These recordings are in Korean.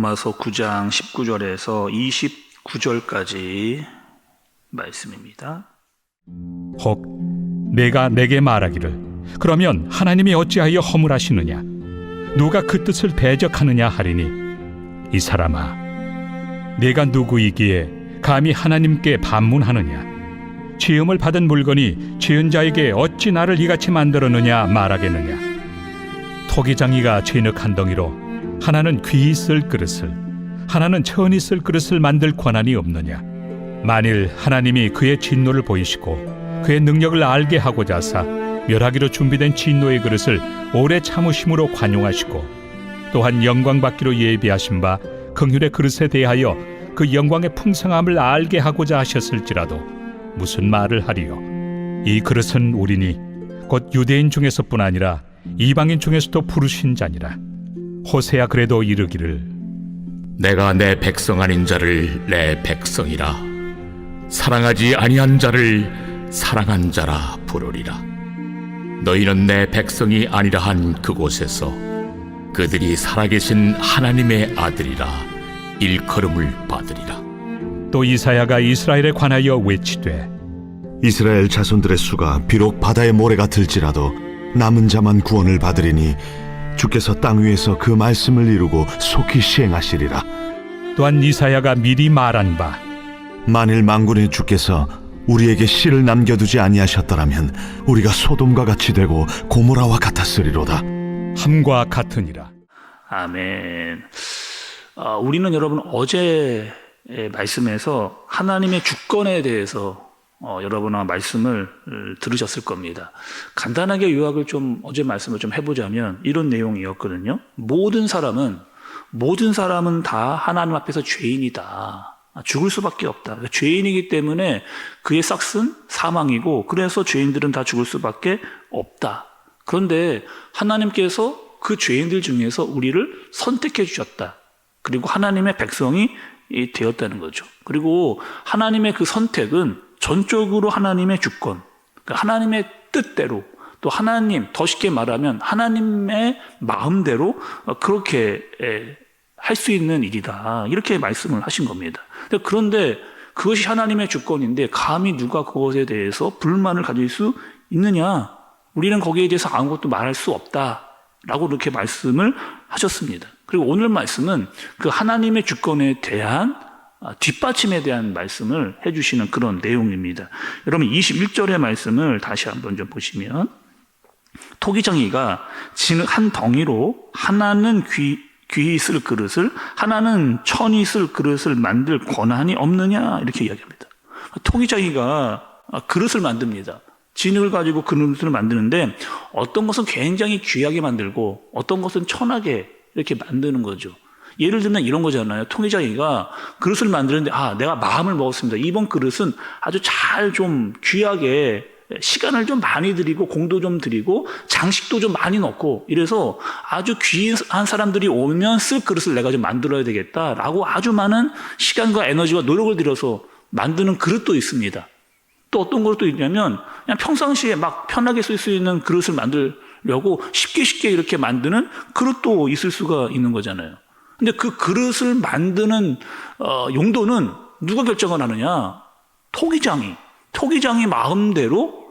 로마서 9장 19절에서 29절까지 말씀입니다. 혹 내가 내게 말하기를 그러면 하나님이 어찌하여 허물하시느냐 누가 그 뜻을 대적하느냐 하리니 이 사람아 내가 누구이기에 감히 하나님께 반문하느냐 지음을 받은 물건이 지은 자에게 어찌 나를 이같이 만들었느냐 말하겠느냐 토기장이가 진흙 한 덩이로 하나는 귀히 쓸 그릇을 하나는 천히 쓸 그릇을 만들 권한이 없느냐 만일 하나님이 그의 진노를 보이시고 그의 능력을 알게 하고자 하사 멸하기로 준비된 진노의 그릇을 오래 참으심으로 관용하시고 또한 영광 받기로 예비하신 바 긍휼의 그릇에 대하여 그 영광의 풍성함을 알게 하고자 하셨을지라도 무슨 말을 하리요 이 그릇은 우리니 곧 유대인 중에서뿐 아니라 이방인 중에서도 부르신 자니라 호세야 그래도 이르기를 내가 내 백성 아닌 자를 내 백성이라 사랑하지 아니한 자를 사랑한 자라 부르리라 너희는 내 백성이 아니라 한 그곳에서 그들이 살아계신 하나님의 아들이라 일컬음을 받으리라 또 이사야가 이스라엘에 관하여 외치되 이스라엘 자손들의 수가 비록 바다의 모래가 들지라도 남은 자만 구원을 받으리니 주께서 땅 위에서 그 말씀을 이루고 속히 시행하시리라. 또한 이사야가 미리 말한 바 만일 만군의 주께서 우리에게 씨를 남겨두지 아니하셨더라면 우리가 소돔과 같이 되고 고모라와 같았으리로다. 함과 같으니라. 아멘. 우리는 여러분 어제 말씀에서 하나님의 주권에 대해서 여러분과 말씀을 들으셨을 겁니다. 간단하게 요약을 어제 말씀을 해보자면 이런 내용이었거든요. 모든 사람은 다 하나님 앞에서 죄인이다. 죽을 수밖에 없다. 그러니까 죄인이기 때문에 그의 삭은 사망이고 그래서 죄인들은 다 죽을 수밖에 없다. 그런데 하나님께서 그 죄인들 중에서 우리를 선택해 주셨다. 그리고 하나님의 백성이 되었다는 거죠. 그리고 하나님의 그 선택은 전적으로 하나님의 주권, 그러니까 하나님의 뜻대로 또 하나님, 더 쉽게 말하면 하나님의 마음대로 그렇게 할 수 있는 일이다. 이렇게 말씀을 하신 겁니다. 그런데 그것이 하나님의 주권인데 감히 누가 그것에 대해서 불만을 가질 수 있느냐? 우리는 거기에 대해서 아무것도 말할 수 없다라고 이렇게 말씀을 하셨습니다. 그리고 오늘 말씀은 그 하나님의 주권에 대한 뒷받침에 대한 말씀을 해주시는 그런 내용입니다. 여러분 21절의 말씀을 다시 한번 좀 보시면 토기장이가 진흙 한 덩이로 하나는 귀히 쓸 그릇을 하나는 천히 쓸 그릇을 만들 권한이 없느냐 이렇게 이야기합니다. 토기장이가 그릇을 만듭니다. 진흙을 가지고 그릇을 만드는데 어떤 것은 굉장히 귀하게 만들고 어떤 것은 천하게 이렇게 만드는 거죠. 예를 들면 이런 거잖아요. 토기장이가 그릇을 만드는데 내가 마음을 먹었습니다. 이번 그릇은 아주 잘 좀 귀하게 시간을 좀 많이 들이고 공도 좀 들이고 장식도 좀 많이 넣고 이래서 아주 귀한 사람들이 오면 쓸 그릇을 내가 좀 만들어야 되겠다라고 아주 많은 시간과 에너지와 노력을 들여서 만드는 그릇도 있습니다. 또 어떤 것도 있냐면 그냥 평상시에 막 편하게 쓸 수 있는 그릇을 만들려고 쉽게 이렇게 만드는 그릇도 있을 수가 있는 거잖아요. 근데 그 그릇을 만드는 용도는 누가 결정을 하느냐? 토기장이 마음대로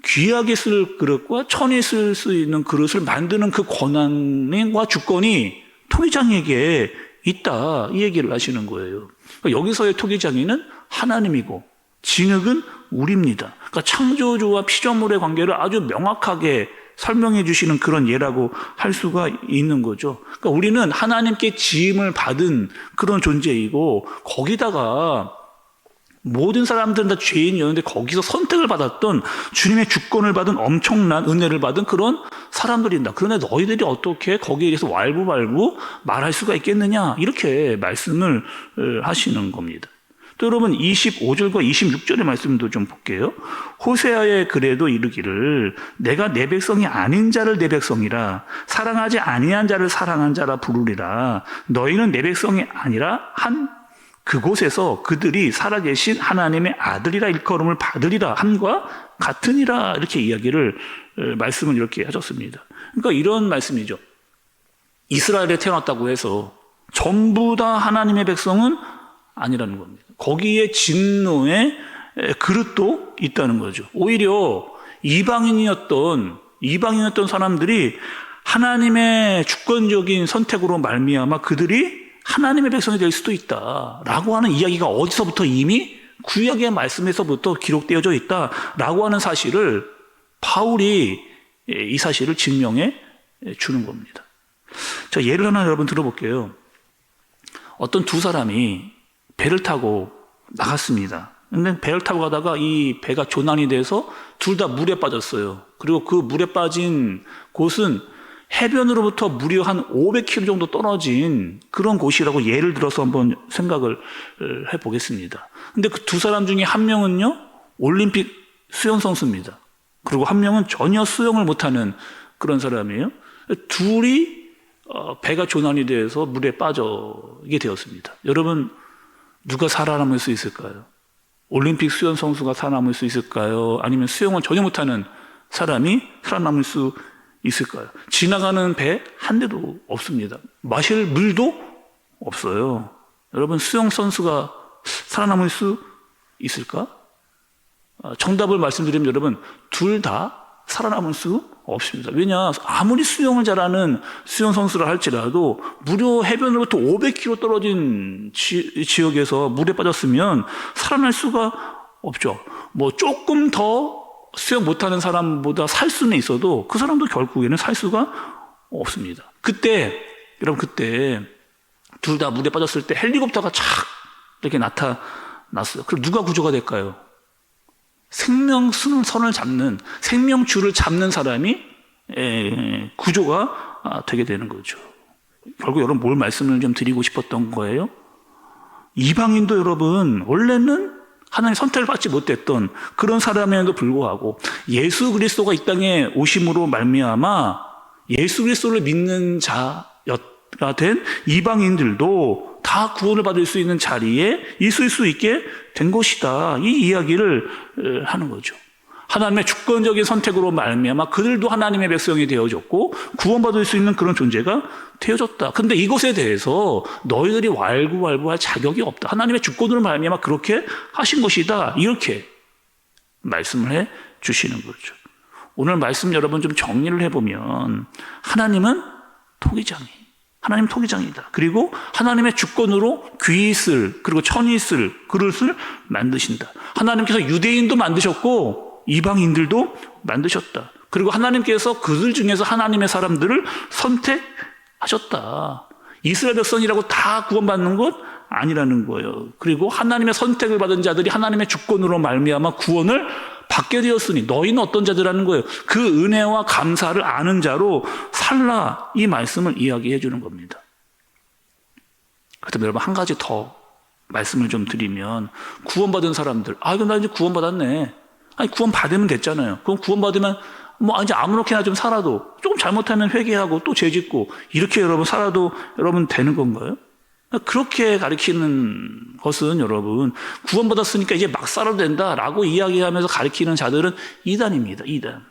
귀하게 쓸 그릇과 천히 쓸 수 있는 그릇을 만드는 그 권한과 주권이 토기장에게 있다. 이 얘기를 하시는 거예요. 그러니까 여기서의 토기장이는 하나님이고 진흙은 우리입니다. 그러니까 창조주와 피조물의 관계를 아주 명확하게 설명해 주시는 그런 예라고 할 수가 있는 거죠. 그러니까 우리는 하나님께 지음을 받은 그런 존재이고 거기다가 모든 사람들은 다 죄인이었는데 거기서 선택을 받았던 주님의 주권을 받은 엄청난 은혜를 받은 그런 사람들이다. 그런데 너희들이 어떻게 거기에 대해서 왈부왈부 말할 수가 있겠느냐 이렇게 말씀을 하시는 겁니다. 또 여러분 25절과 26절의 말씀도 좀 볼게요. 호세아의 글에도 이르기를 내가 내 백성이 아닌 자를 내 백성이라 사랑하지 아니한 자를 사랑한 자라 부르리라 너희는 내 백성이 아니라 한 그곳에서 그들이 살아계신 하나님의 아들이라 일컬음을 받으리라 함과 같으니라 이렇게 말씀을 이렇게 하셨습니다. 그러니까 이런 말씀이죠. 이스라엘에 태어났다고 해서 전부 다 하나님의 백성은 아니라는 겁니다. 거기에 진노의 그릇도 있다는 거죠. 오히려 이방인이었던 사람들이 하나님의 주권적인 선택으로 말미암아 그들이 하나님의 백성이 될 수도 있다라고 하는 이야기가 어디서부터 이미 구약의 말씀에서부터 기록되어져 있다라고 하는 사실을 바울이 이 사실을 증명해 주는 겁니다. 자, 예를 하나 여러분 들어볼게요. 어떤 두 사람이 배를 타고 나갔습니다. 근데 배를 타고 가다가 이 배가 조난이 돼서 둘 다 물에 빠졌어요. 그리고 그 물에 빠진 곳은 해변으로부터 무려 한 500km 정도 떨어진 그런 곳이라고 예를 들어서 한번 생각을 해보겠습니다. 근데 그 두 사람 중에 한 명은요, 올림픽 수영 선수입니다. 그리고 한 명은 전혀 수영을 못하는 그런 사람이에요. 둘이 배가 조난이 돼서 물에 빠지게 되었습니다. 여러분, 누가 살아남을 수 있을까요? 올림픽 수영 선수가 살아남을 수 있을까요? 아니면 수영을 전혀 못하는 사람이 살아남을 수 있을까요? 지나가는 배 한 대도 없습니다. 마실 물도 없어요. 여러분, 수영 선수가 살아남을 수 있을까? 정답을 말씀드리면 여러분, 둘 다 살아남을 수 없습니다. 왜냐? 아무리 수영을 잘하는 수영 선수라 할지라도 무려 해변으로부터 500km 떨어진 지역에서 물에 빠졌으면 살아날 수가 없죠. 뭐 조금 더 수영 못하는 사람보다 살 수는 있어도 그 사람도 결국에는 살 수가 없습니다. 여러분 그때 둘 다 물에 빠졌을 때 헬리콥터가 착 이렇게 나타났어요. 그럼 누가 구조가 될까요? 생명선을 잡는, 생명줄을 잡는 사람이 구조가 되게 되는 거죠. 결국 여러분 뭘 말씀을 좀 드리고 싶었던 거예요? 이방인도 여러분 원래는 하나님의 선택을 받지 못했던 그런 사람에도 불구하고 예수 그리스도가 이 땅에 오심으로 말미암아 예수 그리스도를 믿는 자가 된 이방인들도 다 구원을 받을 수 있는 자리에 있을 수 있게 된 것이다. 이 이야기를 하는 거죠. 하나님의 주권적인 선택으로 말미암아 그들도 하나님의 백성이 되어졌고 구원받을 수 있는 그런 존재가 되어졌다. 그런데 이것에 대해서 너희들이 왈구왈부할 자격이 없다. 하나님의 주권으로 말미암아 그렇게 하신 것이다. 이렇게 말씀을 해 주시는 거죠. 오늘 말씀 여러분 좀 정리를 해보면 하나님은 토기장이다. 그리고 하나님의 주권으로 귀 있을 그리고 천이 있을 그릇을 만드신다. 하나님께서 유대인도 만드셨고 이방인들도 만드셨다. 그리고 하나님께서 그들 중에서 하나님의 사람들을 선택하셨다. 이스라엘 백성이라고 다 구원받는 것 아니라는 거예요. 그리고 하나님의 선택을 받은 자들이 하나님의 주권으로 말미암아 구원을 받게 되었으니 너희는 어떤 자들이라는 거예요. 그 은혜와 감사를 아는 자로 살라. 이 말씀을 이야기해 주는 겁니다. 그렇다면 여러분 한 가지 더 말씀을 좀 드리면 구원받은 사람들, 그럼 나 이제 구원받았네. 아니 구원 받으면 됐잖아요. 그럼 구원 받으면 뭐 이제 아무렇게나 좀 살아도 조금 잘못하면 회개하고 또 죄짓고 이렇게 여러분 살아도 여러분 되는 건가요? 그렇게 가리키는 것은 여러분 구원받았으니까 이제 막 살아도 된다라고 이야기하면서 가리키는 자들은 이단입니다. 이단.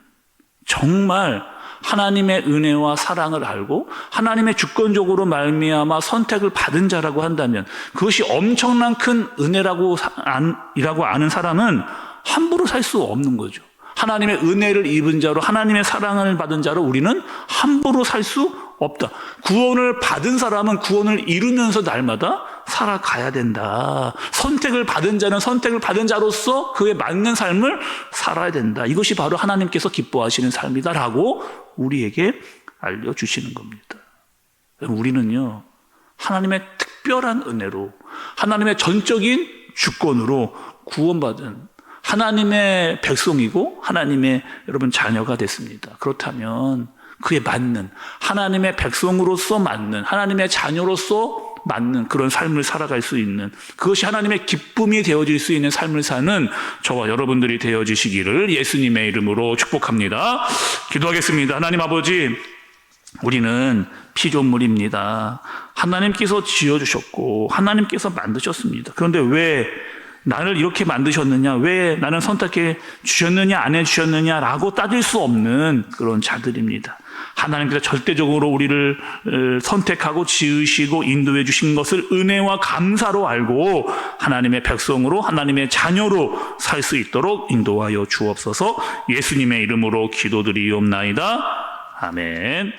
정말 하나님의 은혜와 사랑을 알고 하나님의 주권적으로 말미암아 선택을 받은 자라고 한다면 그것이 엄청난 큰 은혜라고 아는 사람은 함부로 살 수 없는 거죠. 하나님의 은혜를 입은 자로 하나님의 사랑을 받은 자로 우리는 함부로 살 수 없다. 구원을 받은 사람은 구원을 이루면서 날마다 살아가야 된다. 선택을 받은 자는 선택을 받은 자로서 그에 맞는 삶을 살아야 된다. 이것이 바로 하나님께서 기뻐하시는 삶이다라고 우리에게 알려주시는 겁니다. 우리는요, 하나님의 특별한 은혜로 하나님의 전적인 주권으로 구원받은 하나님의 백성이고 하나님의 여러분 자녀가 됐습니다. 그렇다면 그에 맞는 하나님의 백성으로서 맞는 하나님의 자녀로서 맞는 그런 삶을 살아갈 수 있는 그것이 하나님의 기쁨이 되어질 수 있는 삶을 사는 저와 여러분들이 되어지시기를 예수님의 이름으로 축복합니다. 기도하겠습니다. 하나님 아버지, 우리는 피조물입니다. 하나님께서 지어주셨고 하나님께서 만드셨습니다. 그런데 왜 나를 이렇게 만드셨느냐, 왜 나는 선택해 주셨느냐 안 해주셨느냐라고 따질 수 없는 그런 자들입니다. 하나님께서 절대적으로 우리를 선택하고 지으시고 인도해 주신 것을 은혜와 감사로 알고 하나님의 백성으로, 하나님의 자녀로 살 수 있도록 인도하여 주옵소서. 예수님의 이름으로 기도드리옵나이다. 아멘.